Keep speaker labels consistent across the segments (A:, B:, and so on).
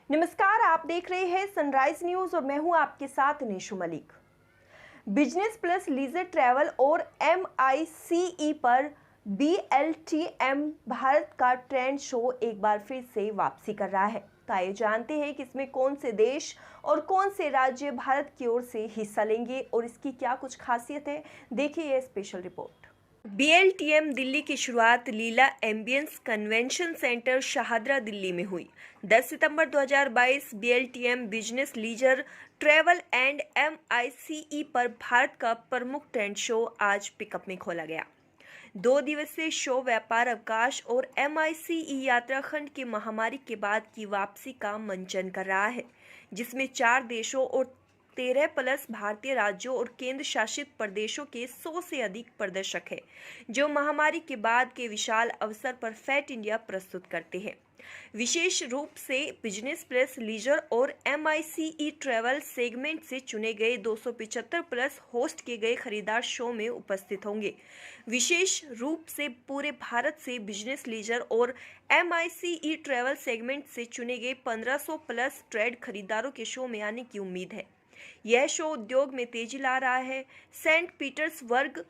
A: नमस्कार, आप देख रहे हैं सनराइज न्यूज और मैं हूं आपके साथ Nishu Malik. Business plus leisure travel और MICE पर BLTM भारत का ट्रेंड शो एक बार फिर से वापसी कर रहा है। तो आइए जानते हैं कि इसमें कौन से देश और कौन से राज्य भारत की ओर से हिस्सा लेंगे और इसकी क्या कुछ खासियत है। देखिए यह स्पेशल रिपोर्ट। BLTM दिल्ली की शुरुआत Leela ambience convention centre Shahdara Delhi में हुई। 10 सितंबर 2022 BLTM business leisure travel and MICE पर भारत का प्रमुख ट्रेंड शो आज पिकअप में खोला गया। 2 दिवसीय शो व्यापार अवकाश और MICE यात्रा खंड की महामारी के बाद की वापसी का मंचन कर रहा है, जिसमें 4 देशों और 13 प्लस भारतीय राज्यों और केंद्र शासित प्रदेशों के 100 से अधिक प्रदर्शक हैं, जो महामारी के बाद के विशाल अवसर पर फैट इंडिया प्रस्तुत करते हैं। विशेष रूप से बिजनेस प्लस लीजर और MICE ट्रैवल सेगमेंट से चुने गए 275 प्लस होस्ट किए गए खरीदार शो में उपस्थित होंगे। विशेष रूप से पूरे भारत से बिजनेस लीजर और MICE ट्रैवल सेगमेंट से चुने गए 1500 प्लस ट्रेड खरीदारों के शो में आने की उम्मीद है। यह शो उद्योग में तेजी ला रहा है। सेंट पीटर्सबर्ग,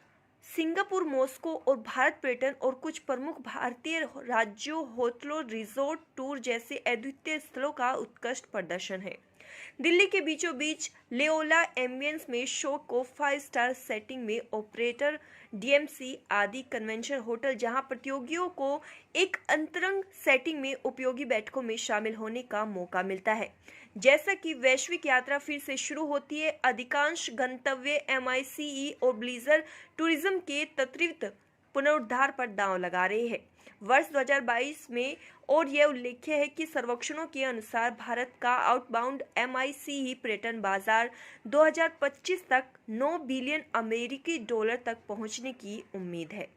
A: सिंगापुर, मॉस्को और भारत पर्यटन और कुछ प्रमुख भारतीय राज्यों, होटलों, रिजॉर्ट, टूर जैसे अद्वितीय स्थलों का उत्कृष्ट प्रदर्शन है। दिल्ली के बीचों बीच लेओला एम्बियंस में शो को 5 स्टार सेटिंग में ऑपरेटर DMC आदि कन्वेंशन होटल, जहां प्रतियोगियों को एक अंतरंग सेटिंग में उपयोगी बैठकों में शामिल होने का मौका मिलता है। जैसा कि वैश्विक यात्रा फिर से शुरू होती है, अधिकांश गंतव्य MICE और ब्लीजर टूरिज्म के त्वरित पुनरुद्धार पर दांव लगा रहे हैं वर्ष 2022 में। और यह उल्लेख्य है कि सर्वेक्षणों के अनुसार भारत का आउटबाउंड MICE पर्यटन बाजार 2025 तक 9 बिलियन अमेरिकी डॉलर तक पहुंचने की उम्मीद है।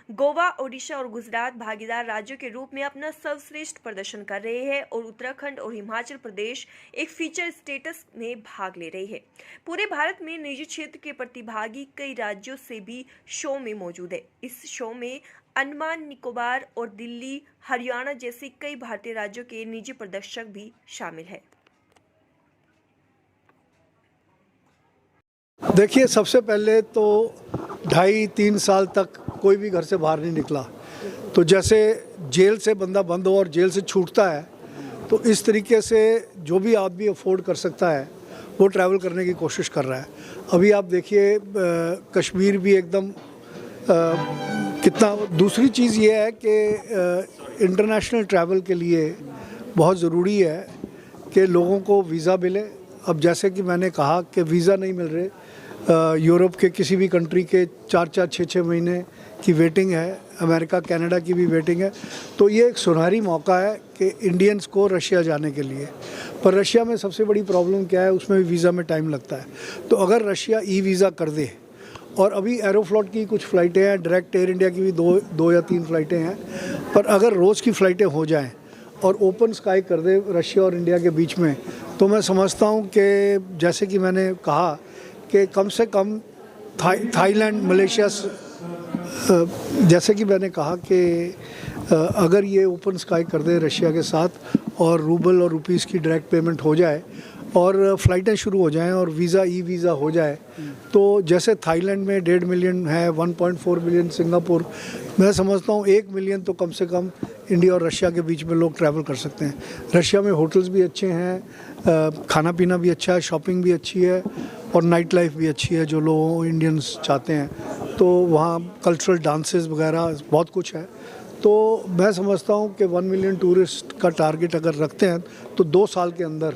A: गोवा, ओडिशा और गुजरात भागीदार राज्यों के रूप में अपना सर्वश्रेष्ठ प्रदर्शन कर रहे हैं और उत्तराखंड और हिमाचल प्रदेश एक फीचर स्टेटस में भाग ले रहे हैं। पूरे भारत में निजी क्षेत्र के प्रतिभागी कई राज्यों से भी शो में मौजूद है। इस शो में अंडमान निकोबार और दिल्ली, हरियाणा जैसे कई भारतीय राज्यों के निजी प्रदर्शक भी शामिल हैं।
B: देखिए, सबसे पहले तो 2.5-3 साल तक कोई भी घर से बाहर नहीं निकला। तो जैसे जेल से बंदा बंद हो और जेल से छूटता है, तो इस तरीके से जो भी आदमी अफोर्ड कर सकता है वो ट्रैवल करने की कोशिश कर रहा है। अभी आप देखिए, कश्मीर भी एकदम कितना। दूसरी चीज़ ये है कि इंटरनेशनल ट्रैवल के लिए बहुत ज़रूरी है कि लोगों को वीज़ा मिले। अब जैसे कि मैंने कहा कि वीज़ा नहीं मिल रहे, यूरोप के किसी भी कंट्री के 4-4, 6-6 महीने की वेटिंग है, अमेरिका, कनाडा की भी वेटिंग है। तो ये एक सुनहरी मौका है कि इंडियंस को रशिया जाने के लिए। पर रशिया में सबसे बड़ी प्रॉब्लम क्या है, उसमें भी वीज़ा में टाइम लगता है। तो अगर रशिया ई-वीज़ा कर दे, और अभी एरोफ्लॉट की कुछ फ़्लाइटें हैं, डायरेक्ट एयर इंडिया की भी 2 या 3 फ़्लाइटें हैं, पर अगर रोज़ की फ़्लाइटें हो जाएँ और ओपन स्काई कर दे रशिया और इंडिया के बीच में, तो मैं समझता हूँ कि जैसे कि मैंने कहा कि कम से कम थाईलैंड, मलेशिया, जैसे कि मैंने कहा कि अगर ये ओपन स्काई कर दे रशिया के साथ और रूबल और रुपीस की डायरेक्ट पेमेंट हो जाए और फ़्लाइटें शुरू हो जाएं और वीज़ा ई-वीज़ा हो जाए, तो जैसे थाईलैंड में 1.5 मिलियन है, 1.4 मिलियन सिंगापुर, मैं समझता हूँ 1 मिलियन तो कम से कम इंडिया और रशिया के बीच में लोग ट्रैवल कर सकते हैं। रशिया में होटल्स भी अच्छे हैं, खाना पीना भी अच्छा है, शॉपिंग भी अच्छी है और नाइट लाइफ भी अच्छी है जो लोग इंडियंस चाहते हैं। तो वहाँ कल्चरल डांसेस वगैरह बहुत कुछ है। तो मैं समझता हूँ कि 1 मिलियन टूरिस्ट का टारगेट अगर रखते हैं तो 2 साल के अंदर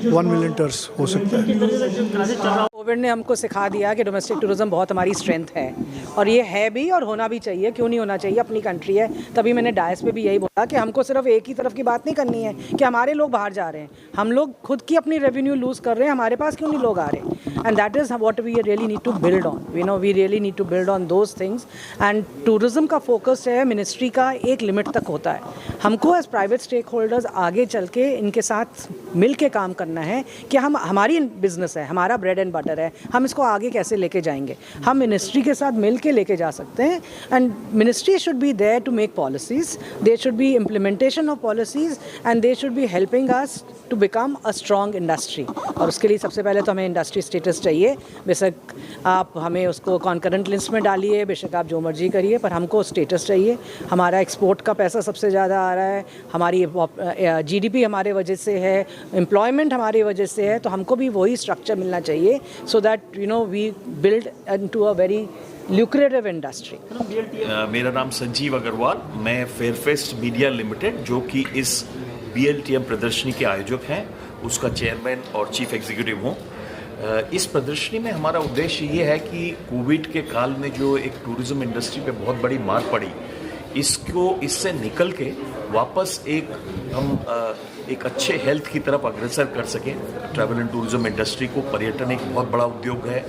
B: 1 मिलियन टूरिस्ट हो सकता है।
C: कोविड ने हमको सिखा दिया कि डोमेस्टिक टूरिज्म बहुत हमारी स्ट्रेंथ है और ये है भी और होना भी चाहिए। क्यों नहीं होना चाहिए, अपनी कंट्री है। तभी मैंने डायस पे भी यही बोला कि हमको सिर्फ एक ही तरफ की बात नहीं करनी है कि हमारे लोग बाहर जा रहे हैं, हम लोग खुद की अपनी रेवेन्यू लूज़ कर रहे हैं, हमारे पास क्यों नहीं लोग आ रहे। And that is what we really need to build on. We really need to build on those things. And tourism का फोकस है मिनिस्ट्री का एक लिमिट तक होता है। हमको एज प्राइवेट स्टेक होल्डर्स आगे चल के इनके साथ मिल के काम करना है कि हम, हमारी बिजनेस है, हमारा ब्रेड एंड बटर सेक्टर है, हम इसको आगे कैसे लेके जाएंगे? हम मिनिस्ट्री के साथ मिल के लेके जा सकते हैं and ministry should be there to make policies, they should be implementation of policies and they should be helping us to become a strong industry. और उसके लिए सबसे पहले तो हमें इंडस्ट्री स्टेटस चाहिए। बेशक आप हमें उसको कॉन्करेंट लिस्ट में डालिए, बेशक आप जो मर्जी करिए, पर हमको स्टेटस चाहिए। हमारा एक्सपोर्ट का पैसा सबसे ज़्यादा आ रहा है, हमारी जीडीपी हमारे वजह से है, एम्प्लॉयमेंट हमारी वजह से है, तो हमको भी वही स्ट्रक्चर मिलना चाहिए so that we build into a very lucrative industry.
D: मेरा नाम संजीव अग्रवाल, मैं फेयरफेस्ट मीडिया लिमिटेड जो कि इस BLTM प्रदर्शनी के आयोजक हैं उसका चेयरमैन और चीफ एग्जीक्यूटिव हूँ। इस प्रदर्शनी में हमारा उद्देश्य ये है कि कोविड के काल में जो एक टूरिज़्म इंडस्ट्री पे बहुत बड़ी मार पड़ी, इससे निकल के वापस हम एक अच्छे हेल्थ की तरफ अग्रसर कर सकें। ट्रैवल एंड टूरिज़्म इंडस्ट्री को, पर्यटन एक बहुत बड़ा उद्योग है,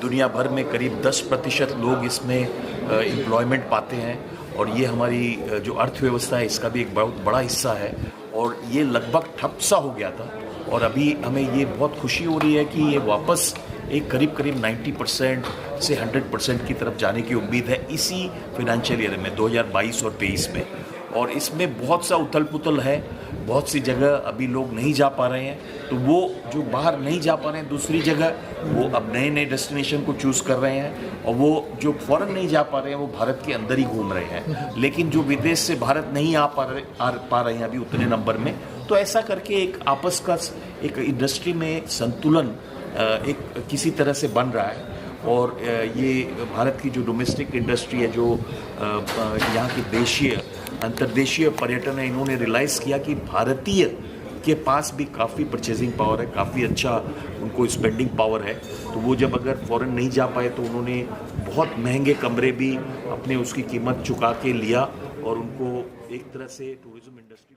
D: दुनिया भर में करीब 10% लोग इसमें एम्प्लॉयमेंट पाते हैं और ये हमारी जो अर्थव्यवस्था है इसका भी एक बहुत बड़ा हिस्सा है। और ये लगभग ठप सा हो गया था और अभी हमें ये बहुत खुशी हो रही है कि ये वापस एक करीब 90% से 100% की तरफ जाने की उम्मीद है इसी फाइनेंशियल ईयर में 2022 और 23 में। और इसमें बहुत सा उथल पुथल है, बहुत सी जगह अभी लोग नहीं जा पा रहे हैं, तो वो जो बाहर नहीं जा पा रहे हैं दूसरी जगह, वो अब नए नए डेस्टिनेशन को चूज़ कर रहे हैं, और वो जो फॉरेन नहीं जा पा रहे हैं वो भारत के अंदर ही घूम रहे हैं। लेकिन जो विदेश से भारत नहीं आ पा रहे हैं अभी उतने नंबर में, तो ऐसा करके एक आपस का एक इंडस्ट्री में संतुलन एक किसी तरह से बन रहा है। और ये भारत की जो डोमेस्टिक इंडस्ट्री है, जो यहाँ की देशीय अंतर्देशीय पर्यटन है, इन्होंने रियलाइज़ किया कि भारतीय के पास भी काफ़ी परचेजिंग पावर है, काफ़ी अच्छा उनको स्पेंडिंग पावर है। तो वो जब अगर फॉरेन नहीं जा पाए तो उन्होंने बहुत महंगे कमरे भी अपने उसकी कीमत चुका के लिया और उनको एक तरह से टूरिज़्म इंडस्ट्री